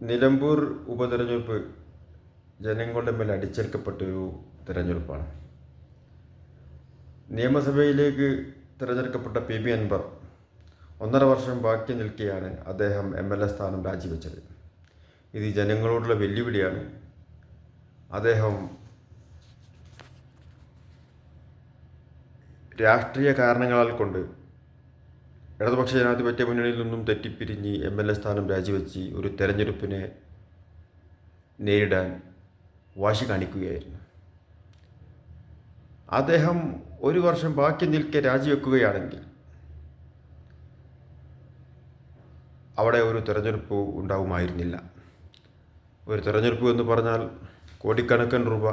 നിലമ്പൂർ ഉപതെരഞ്ഞെടുപ്പ് ജനങ്ങളുടെ മേൽ അടിച്ചേൽക്കപ്പെട്ടൊരു തെരഞ്ഞെടുപ്പാണ്. നിയമസഭയിലേക്ക് തിരഞ്ഞെടുക്കപ്പെട്ട പി അൻവർ 1.5 വർഷം ബാക്കി നിൽക്കെയാണ് അദ്ദേഹം MLA സ്ഥാനം രാജിവെച്ചത്. ഇത് ജനങ്ങളോടുള്ള വെല്ലുവിളിയാണ്. അദ്ദേഹം രാഷ്ട്രീയ കാരണങ്ങളാൽ കൊണ്ട് ഇടതുപക്ഷ ജനാധിപത്യ മുന്നണിയിൽ നിന്നും തെറ്റിപ്പിരിഞ്ഞ് MLA സ്ഥാനം രാജിവെച്ച് ഒരു തെരഞ്ഞെടുപ്പിനെ നേരിടാൻ വാശി കാണിക്കുകയായിരുന്നു. അദ്ദേഹം 1 വർഷം ബാക്കി നിൽക്കെ രാജിവെക്കുകയാണെങ്കിൽ അവിടെ ഒരു തെരഞ്ഞെടുപ്പ് ഉണ്ടാവുമായിരുന്നില്ല. ഒരു തെരഞ്ഞെടുപ്പ് എന്ന് പറഞ്ഞാൽ കോടിക്കണക്കിന് രൂപ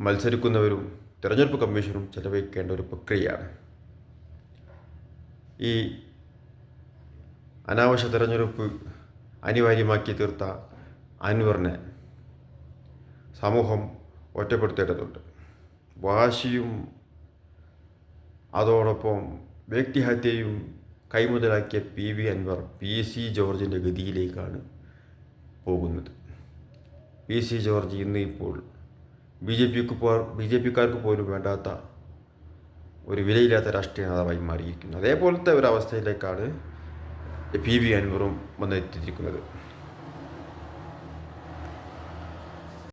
മത്സരിക്കുന്നവരും തെരഞ്ഞെടുപ്പ് കമ്മീഷനും ചെലവഴിക്കേണ്ട ഒരു പ്രക്രിയയാണ്. ഈ അനാവശ്യ തെരഞ്ഞെടുപ്പ് അനിവാര്യമാക്കി തീർത്ത അൻവറിനെ സമൂഹം ഒറ്റപ്പെടുത്തേണ്ടതുണ്ട്. വാശിയും അതോടൊപ്പം വ്യക്തിഹത്യയും കൈമുതലാക്കിയ അൻവർ PC ജോർജിൻ്റെ ഗതിയിലേക്കാണ് പോകുന്നത്. PC ജോർജ് ഇന്ന് ഇപ്പോൾ BJPക്കാർക്ക് പോലും വേണ്ടാത്ത ഒരു വിലയില്ലാത്ത രാഷ്ട്രീയ നേതാവായി മാറിയിരിക്കുന്നു. അതേപോലത്തെ ഒരവസ്ഥയിലേക്കാണ് അൻവറും വന്നെത്തിയിരിക്കുന്നത്.